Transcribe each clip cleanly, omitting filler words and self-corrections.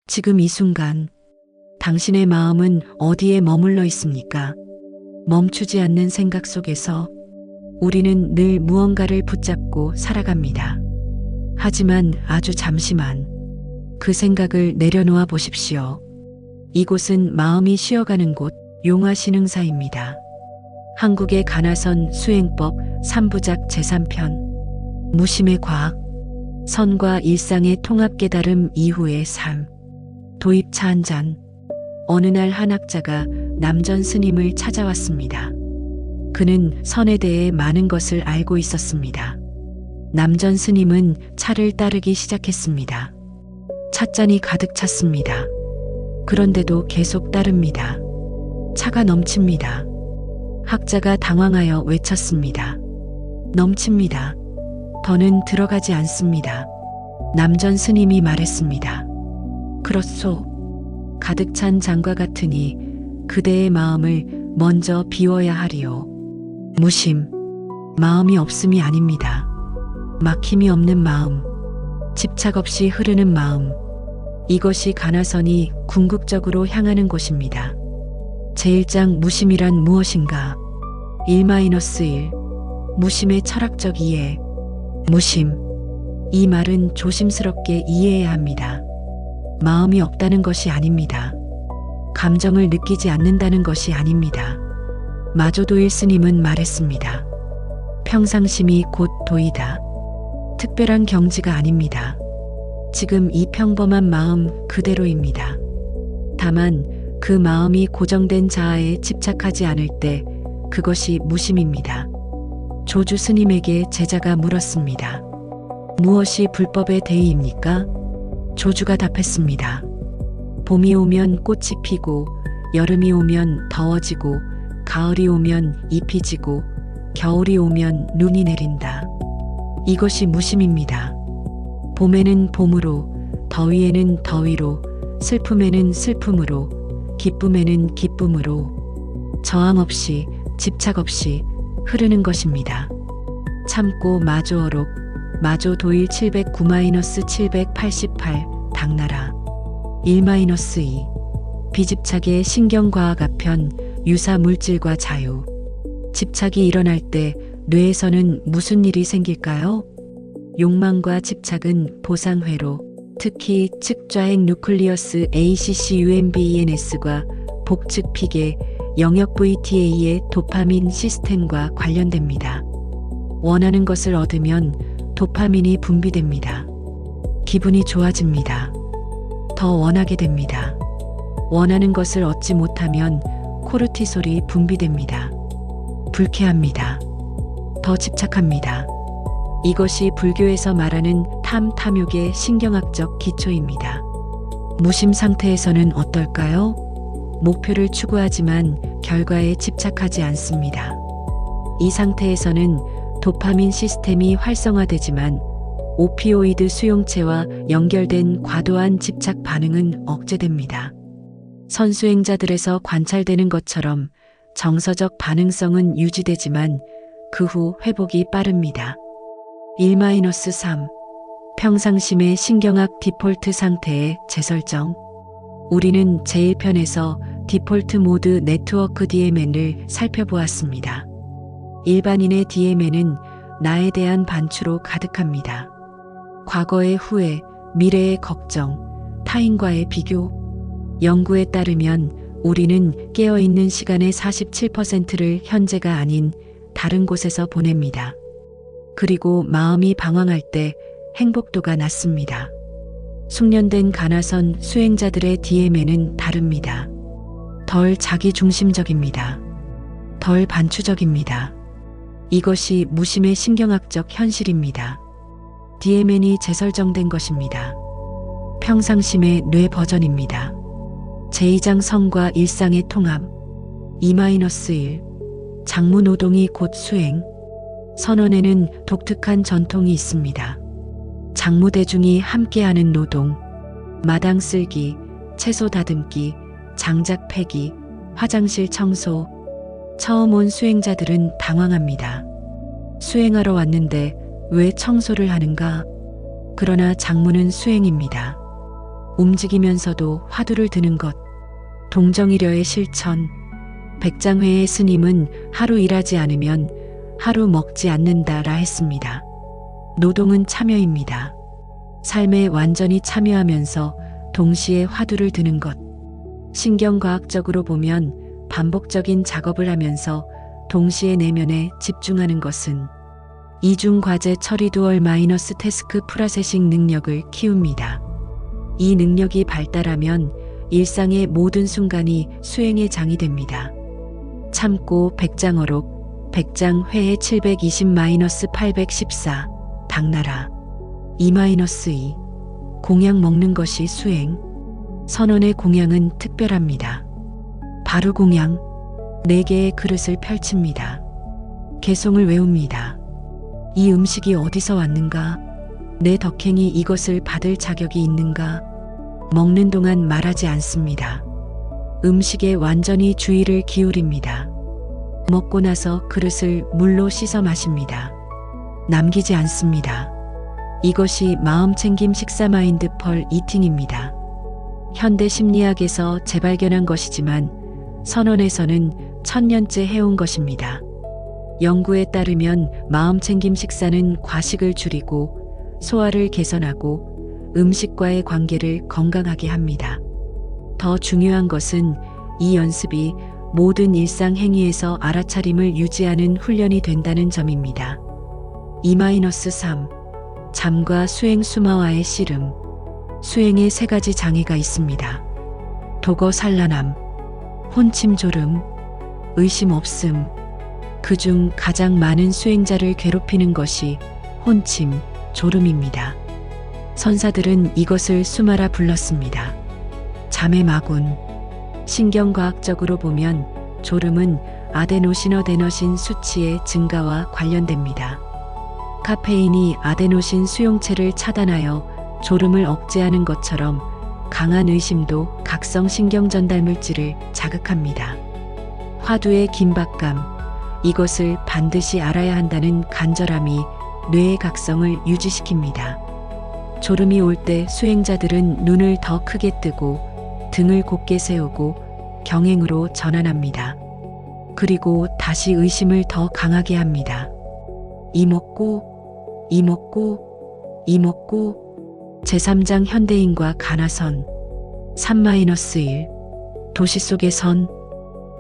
지금 이 순간 당신의 마음은 어디에 머물러 있습니까? 멈추지 않는 생각 속에서 우리는 늘 무언가를 붙잡고 살아갑니다. 하지만 아주 잠시만 그 생각을 내려놓아 보십시오. 이곳은 마음이 쉬어가는 곳, 용화신흥사입니다. 한국의 가나선 수행법 3부작 제3편 무심의 과학, 선과 일상의 통합 깨달음 이후의 삶. 도입차 한 잔. 어느 날 한 학자가 남전 스님을 찾아왔습니다. 그는 선에 대해 많은 것을 알고 있었습니다. 남전 스님은 차를 따르기 시작했습니다. 찻잔이 가득 찼습니다. 그런데도 계속 따릅니다. 차가 넘칩니다. 학자가 당황하여 외쳤습니다. 넘칩니다. 더는 들어가지 않습니다. 남전 스님이 말했습니다. 그렇소. 가득 찬 잔과 같으니 그대의 마음을 먼저 비워야 하리요. 무심, 마음이 없음이 아닙니다. 막힘이 없는 마음, 집착 없이 흐르는 마음, 이것이 가나선이 궁극적으로 향하는 곳입니다. 제1장 무심이란 무엇인가? 1-1 무심의 철학적 이해. 무심. 이 말은 조심스럽게 이해해야 합니다. 마음이 없다는 것이 아닙니다. 감정을 느끼지 않는다는 것이 아닙니다. 마조도일 스님은 말했습니다. 평상심이 곧 도이다. 특별한 경지가 아닙니다. 지금 이 평범한 마음 그대로입니다. 다만 그 마음이 고정된 자아에 집착하지 않을 때 그것이 무심입니다. 조주 스님에게 제자가 물었습니다. 무엇이 불법의 대의입니까? 조주가 답했습니다. 봄이 오면 꽃이 피고, 여름이 오면 더워지고, 가을이 오면 잎이 지고, 겨울이 오면 눈이 내린다. 이것이 무심입니다. 봄에는 봄으로, 더위에는 더위로, 슬픔에는 슬픔으로, 기쁨에는 기쁨으로, 저항 없이, 집착 없이 흐르는 것입니다. 참고 마조어록, 마조도일 709-788, 당나라 1-2 비집착의 신경과학아편 유사 물질과 자유. 집착이 일어날 때 뇌에서는 무슨 일이 생길까요? 욕망과 집착은 보상회로, 특히 측좌행 누클리어스 ACC-UMBENS과 복측 피계 영역 VTA의 도파민 시스템과 관련됩니다. 원하는 것을 얻으면 도파민이 분비됩니다. 기분이 좋아집니다. 더 원하게 됩니다. 원하는 것을 얻지 못하면 코르티솔이 분비됩니다. 불쾌합니다. 더 집착합니다. 이것이 불교에서 말하는 탐욕의 신경학적 기초입니다. 무심 상태에서는 어떨까요? 목표를 추구하지만 결과에 집착하지 않습니다. 이 상태에서는 도파민 시스템이 활성화되지만 오피오이드 수용체와 연결된 과도한 집착 반응은 억제됩니다. 선수행자들에서 관찰되는 것처럼 정서적 반응성은 유지되지만 그 후 회복이 빠릅니다. 1-3 평상심의 신경학 디폴트 상태의 재설정. 우리는 제1편에서 디폴트 모드 네트워크 DMN을 살펴보았습니다. 일반인의 DMN은 나에 대한 반추로 가득합니다. 과거의 후회, 미래의 걱정, 타인과의 비교. 연구에 따르면 우리는 깨어있는 시간의 47%를 현재가 아닌 다른 곳에서 보냅니다. 그리고 마음이 방황할 때 행복도가 낮습니다. 숙련된 가나선 수행자들의 DMN은 다릅니다. 덜 자기중심적입니다. 덜 반추적입니다. 이것이 무심의 신경학적 현실입니다. DMN이 재설정된 것입니다. 평상심의 뇌 버전입니다. 제2장 선과 일상의 통합. 2-1 장무노동이 곧 수행. 선원에는 독특한 전통이 있습니다. 장무대중이 함께하는 노동, 마당 쓸기, 채소 다듬기, 장작 패기, 화장실 청소. 처음 온 수행자들은 당황합니다. 수행하러 왔는데 왜 청소를 하는가? 그러나 장무는 수행입니다. 움직이면서도 화두를 드는 것. 동정이려의 실천. 백장회의 스님은 하루 일하지 않으면 하루 먹지 않는다라 했습니다. 노동은 참여입니다. 삶에 완전히 참여하면서 동시에 화두를 드는 것. 신경과학적으로 보면 반복적인 작업을 하면서 동시에 내면에 집중하는 것은 이중과제 처리 두얼 마이너스 태스크 프로세싱 능력을 키웁니다. 이 능력이 발달하면 일상의 모든 순간이 수행의 장이 됩니다. 참고 백장어록, 백장회의 720-814, 당나라 2-2, 공양 먹는 것이 수행. 선원의 공양은 특별합니다. 바로 공양, 4개의 그릇을 펼칩니다. 개송을 외웁니다. 이 음식이 어디서 왔는가? 내 덕행이 이것을 받을 자격이 있는가? 먹는 동안 말하지 않습니다. 음식에 완전히 주의를 기울입니다. 먹고 나서 그릇을 물로 씻어 마십니다. 남기지 않습니다. 이것이 마음챙김 식사 마인드 펄 이팅입니다. 현대 심리학에서 재발견한 것이지만 선원에서는 1000년째 해온 것입니다. 연구에 따르면 마음챙김 식사는 과식을 줄이고 소화를 개선하고 음식과의 관계를 건강하게 합니다. 더 중요한 것은 이 연습이 모든 일상 행위에서 알아차림을 유지하는 훈련이 된다는 점입니다. 2-3. 잠과 수행 수마와의 씨름. 수행에 3가지 장애가 있습니다. 도거 산란함, 혼침 졸음, 의심 없음. 그중 가장 많은 수행자를 괴롭히는 것이 혼침, 졸음입니다. 선사들은 이것을 수마라 불렀습니다. 잠의 마군. 신경과학적으로 보면 졸음은 아데노신어데너신 수치의 증가와 관련됩니다. 카페인이 아데노신 수용체를 차단하여 졸음을 억제하는 것처럼 강한 의심도 각성 신경 전달 물질을 자극합니다. 화두의 긴박감. 이것을 반드시 알아야 한다는 간절함이 뇌의 각성을 유지시킵니다. 졸음이 올 때 수행자들은 눈을 더 크게 뜨고 등을 곧게 세우고 경행으로 전환합니다. 그리고 다시 의심을 더 강하게 합니다. 이먹고 제3장 현대인과 가나선 3-1 도시 속의 선.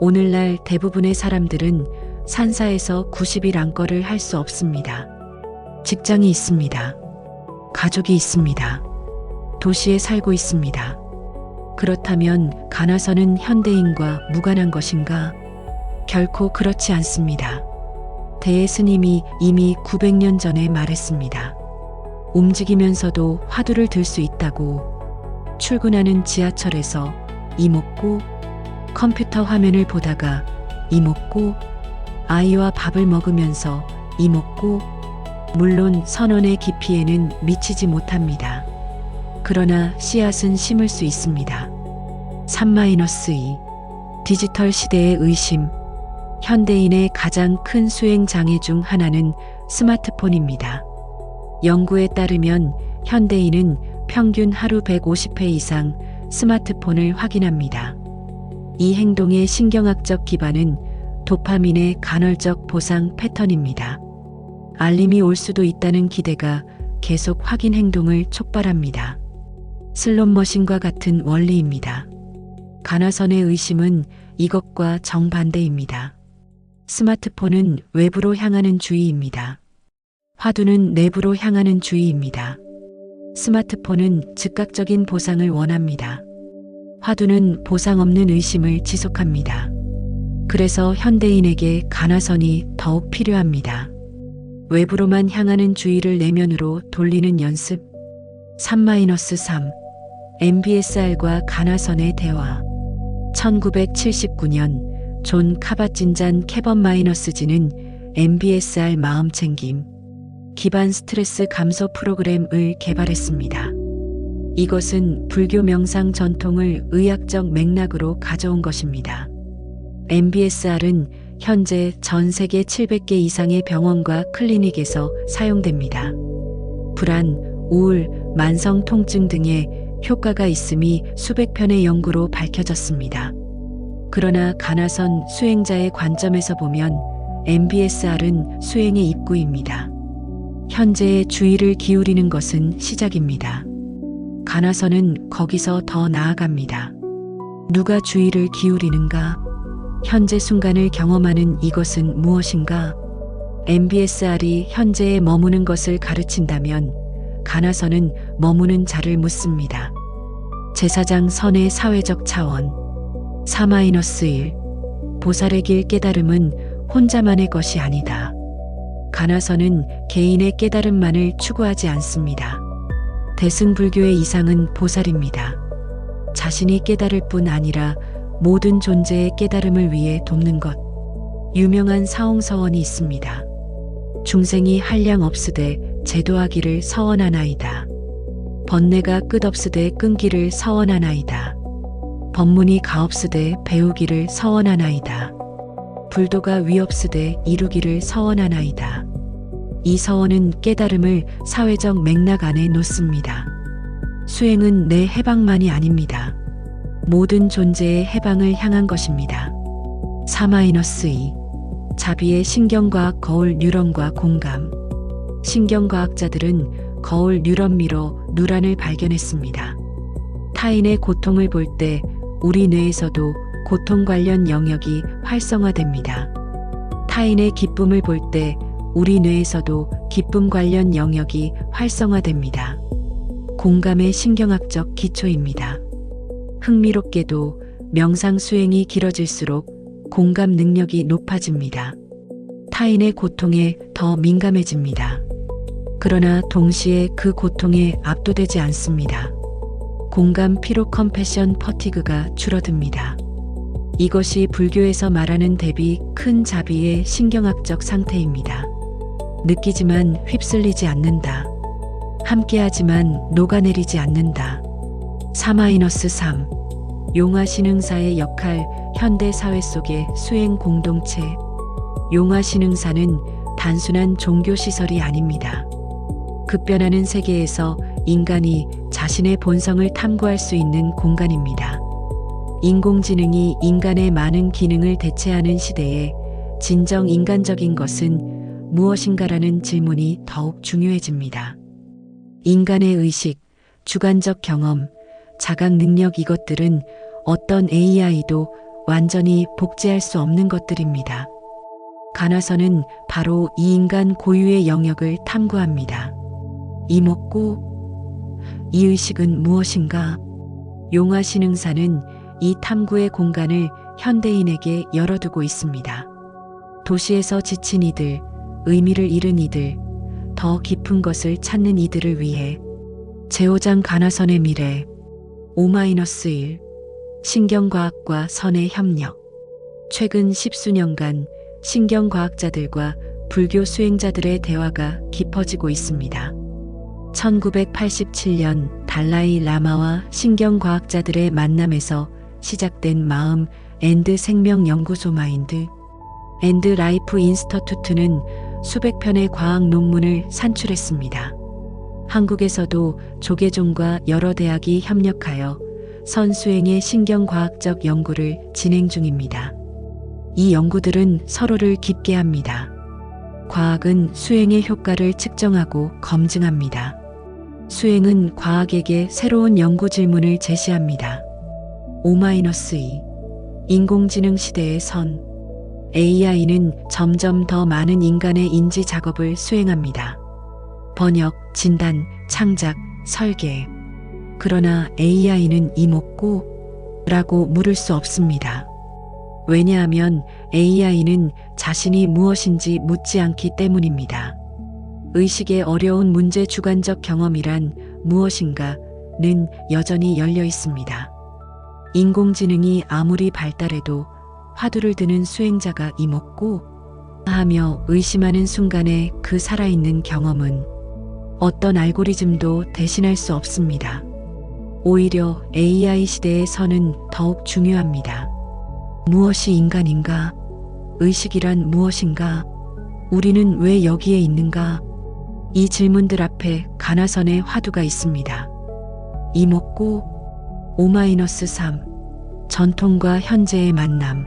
오늘날 대부분의 사람들은 산사에서 90일 안거를 할 수 없습니다. 직장이 있습니다. 가족이 있습니다. 도시에 살고 있습니다. 그렇다면 가나선은 현대인과 무관한 것인가? 결코 그렇지 않습니다. 대스님이 이미 900년 전에 말했습니다. 움직이면서도 화두를 들 수 있다고. 출근하는 지하철에서 이먹고, 컴퓨터 화면을 보다가 이먹고, 아이와 밥을 먹으면서 이먹고. 물론 선언의 깊이에는 미치지 못합니다. 그러나 씨앗은 심을 수 있습니다. 3-2 디지털 시대의 의심. 현대인의 가장 큰 수행 장애 중 하나는 스마트폰입니다. 연구에 따르면 현대인은 평균 하루 150회 이상 스마트폰을 확인합니다. 이 행동의 신경학적 기반은 도파민의 간헐적 보상 패턴입니다. 알림이 올 수도 있다는 기대가 계속 확인 행동을 촉발합니다. 슬롯머신과 같은 원리입니다. 가나선의 의심은 이것과 정반대입니다. 스마트폰은 외부로 향하는 주의입니다. 화두는 내부로 향하는 주의입니다. 스마트폰은 즉각적인 보상을 원합니다. 화두는 보상 없는 의심을 지속합니다. 그래서 현대인에게 가나선이 더욱 필요합니다. 외부로만 향하는 주의를 내면으로 돌리는 연습. 3-3 MBSR과 가나선의 대화. 1979년 존 카바진잔 캐번-G는 MBSR 마음챙김 기반 스트레스 감소 프로그램을 개발했습니다. 이것은 불교 명상 전통을 의학적 맥락으로 가져온 것입니다. MBSR은 현재 전 세계 700개 이상의 병원과 클리닉에서 사용됩니다. 불안, 우울, 만성 통증 등의 효과가 있음이 수백 편의 연구로 밝혀졌습니다. 그러나 가나선 수행자의 관점에서 보면 MBSR은 수행의 입구입니다. 현재의 주의를 기울이는 것은 시작입니다. 가나선은 거기서 더 나아갑니다. 누가 주의를 기울이는가? 현재 순간을 경험하는 이것은 무엇인가? MBSR이 현재에 머무는 것을 가르친다면 가나선은 머무는 자를 묻습니다. 제사장 선의 사회적 차원 4-1 보살의 길 깨달음은 혼자만의 것이 아니다. 가나선은 개인의 깨달음만을 추구하지 않습니다. 대승불교의 이상은 보살입니다. 자신이 깨달을 뿐 아니라 모든 존재의 깨달음을 위해 돕는 것. 유명한 사홍서원이 있습니다. 중생이 한량 없으되 제도하기를 서원하나이다. 번뇌가 끝없으되 끊기를 서원하나이다. 법문이 가없으되 배우기를 서원하나이다. 불도가 위없으되 이루기를 서원하나이다. 이 서원은 깨달음을 사회적 맥락 안에 놓습니다. 수행은 내 해방만이 아닙니다. 모든 존재의 해방을 향한 것입니다. 4-2 자비의 신경과학 거울 뉴런과 공감. 신경과학자들은 거울 뉴런미로 누란을 발견했습니다. 타인의 고통을 볼 때 우리 뇌에서도 고통 관련 영역이 활성화됩니다. 타인의 기쁨을 볼 때 우리 뇌에서도 기쁨 관련 영역이 활성화됩니다. 공감의 신경학적 기초입니다. 흥미롭게도 명상 수행이 길어질수록 공감 능력이 높아집니다. 타인의 고통에 더 민감해집니다. 그러나 동시에 그 고통에 압도되지 않습니다. 공감 피로 컴패션 퍼티그가 줄어듭니다. 이것이 불교에서 말하는 대비 큰 자비의 신경학적 상태입니다. 느끼지만 휩쓸리지 않는다. 함께하지만 녹아내리지 않는다. 3-3 용화신흥사의 역할 현대 사회 속의 수행 공동체. 용화신흥사는 단순한 종교시설이 아닙니다. 급변하는 세계에서 인간이 자신의 본성을 탐구할 수 있는 공간입니다. 인공지능이 인간의 많은 기능을 대체하는 시대에 진정 인간적인 것은 무엇인가라는 질문이 더욱 중요해집니다. 인간의 의식, 주관적 경험, 자각 능력 이것들은 어떤 AI도 완전히 복제할 수 없는 것들입니다. 가나선은 바로 이 인간 고유의 영역을 탐구합니다. 이목구, 이 의식은 무엇인가? 용화신흥사는 이 탐구의 공간을 현대인에게 열어두고 있습니다. 도시에서 지친 이들, 의미를 잃은 이들, 더 깊은 것을 찾는 이들을 위해 제5장 가나선의 미래 5-1 신경과학과 선의 협력. 최근 10수년간 신경과학자들과 불교 수행자들의 대화가 깊어지고 있습니다. 1987년 달라이 라마와 신경과학자들의 만남에서 시작된 마음 앤드 생명연구소 마인드 앤드 라이프 인스터투트는 수백 편의 과학 논문을 산출했습니다. 한국에서도 조계종과 여러 대학이 협력하여 선수행의 신경과학적 연구를 진행 중입니다. 이 연구들은 서로를 깊게 합니다. 과학은 수행의 효과를 측정하고 검증합니다. 수행은 과학에게 새로운 연구 질문을 제시합니다. 5-2 인공지능 시대의 선. AI는 점점 더 많은 인간의 인지 작업을 수행합니다. 번역, 진단, 창작, 설계. 그러나 AI는 이목구? 라고 물을 수 없습니다. 왜냐하면 AI는 자신이 무엇인지 묻지 않기 때문입니다. 의식의 어려운 문제 주관적 경험이란 무엇인가는 여전히 열려 있습니다. 인공지능이 아무리 발달해도 화두를 드는 수행자가 이목구? 하며 의심하는 순간에 그 살아있는 경험은 어떤 알고리즘도 대신할 수 없습니다. 오히려 AI 시대의 선은 더욱 중요합니다. 무엇이 인간인가? 의식이란 무엇인가? 우리는 왜 여기에 있는가? 이 질문들 앞에 가나선의 화두가 있습니다. 이목구 5-3 전통과 현재의 만남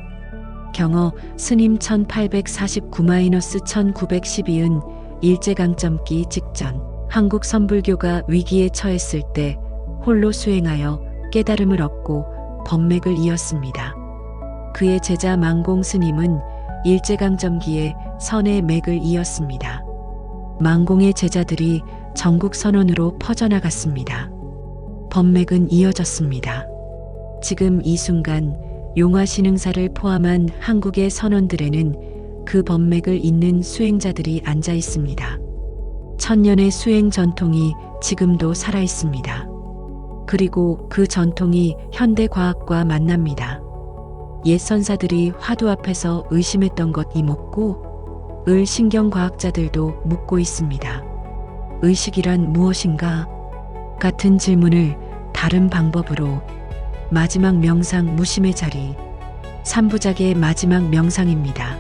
경어 스님 1849-1912은 일제강점기 직전 한국 선불교가 위기에 처했을 때 홀로 수행하여 깨달음을 얻고 법맥을 이었습니다. 그의 제자 망공 스님은 일제강점기에 선의 맥을 이었습니다. 망공의 제자들이 전국 선원으로 퍼져나갔습니다. 법맥은 이어졌습니다. 지금 이 순간 용화신흥사를 포함한 한국의 선원들에는 그 법맥을 잇는 수행자들이 앉아 있습니다. 천년의 수행 전통이 지금도 살아 있습니다. 그리고 그 전통이 현대 과학과 만납니다. 옛 선사들이 화두 앞에서 의심했던 것 이목구 을 신경과학자들도 묻고 있습니다. 의식이란 무엇인가? 같은 질문을 다른 방법으로 마지막 명상 무심의 자리 3부작의 마지막 명상입니다.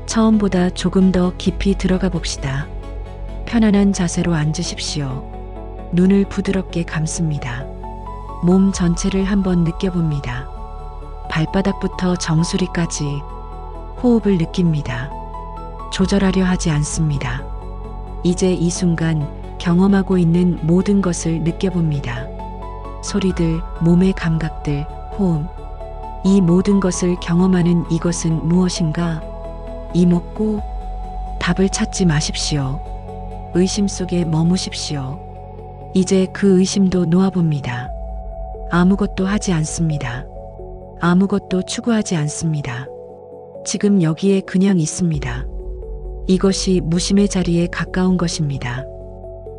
처음보다 조금 더 깊이 들어가 봅시다. 편안한 자세로 앉으십시오. 눈을 부드럽게 감습니다. 몸 전체를 한번 느껴봅니다. 발바닥부터 정수리까지 호흡을 느낍니다. 조절하려 하지 않습니다. 이제 이 순간 경험하고 있는 모든 것을 느껴봅니다. 소리들, 몸의 감각들, 호흡. 이 모든 것을 경험하는 이것은 무엇인가? 이목구 답을 찾지 마십시오. 의심 속에 머무십시오. 이제 그 의심도 놓아봅니다. 아무것도 하지 않습니다. 아무것도 추구하지 않습니다. 지금 여기에 그냥 있습니다. 이것이 무심의 자리에 가까운 것입니다.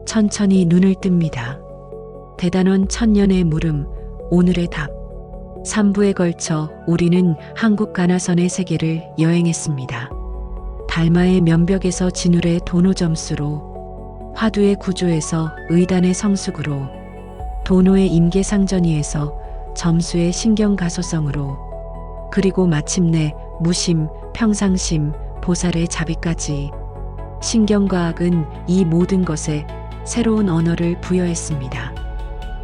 천천히 눈을 뜹니다. 대단원 천년의 물음, 오늘의 답. 3부에 걸쳐 우리는 한국 가나선의 세계를 여행했습니다. 달마의 면벽에서 진울의 도노 점수로, 화두의 구조에서 의단의 성숙으로, 도노의 임계상전이에서 점수의 신경가소성으로, 그리고 마침내 무심, 평상심, 보살의 자비까지 신경과학은 이 모든 것에 새로운 언어를 부여했습니다.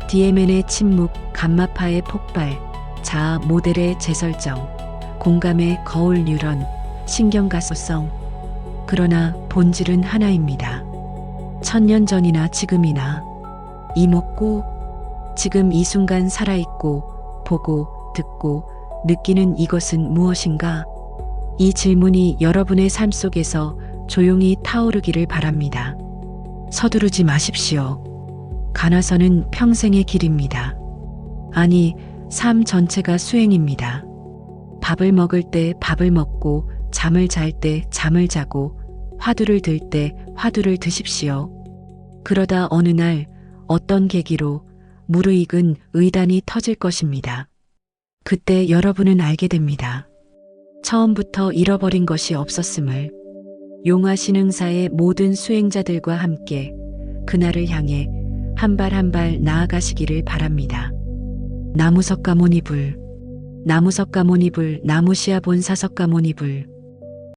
DMN의 침묵, 감마파의 폭발, 자아 모델의 재설정, 공감의 거울 뉴런, 신경가소성. 그러나 본질은 하나입니다. 1000년 전이나 지금이나 이목구 지금 이 순간 살아있고 보고 듣고 느끼는 이것은 무엇인가? 이 질문이 여러분의 삶 속에서 조용히 타오르기를 바랍니다. 서두르지 마십시오. 가나선은 평생의 길입니다. 아니, 삶 전체가 수행입니다. 밥을 먹을 때 밥을 먹고 잠을 잘 때 잠을 자고 화두를 들 때 화두를 드십시오. 그러다 어느 날 어떤 계기로 무르익은 의단이 터질 것입니다. 그때 여러분은 알게 됩니다. 처음부터 잃어버린 것이 없었음을. 용화신흥사의 모든 수행자들과 함께 그날을 향해 한 발 한 발 나아가시기를 바랍니다. 나무석가모니불, 나무석가모니불, 나무시아본사석가모니불.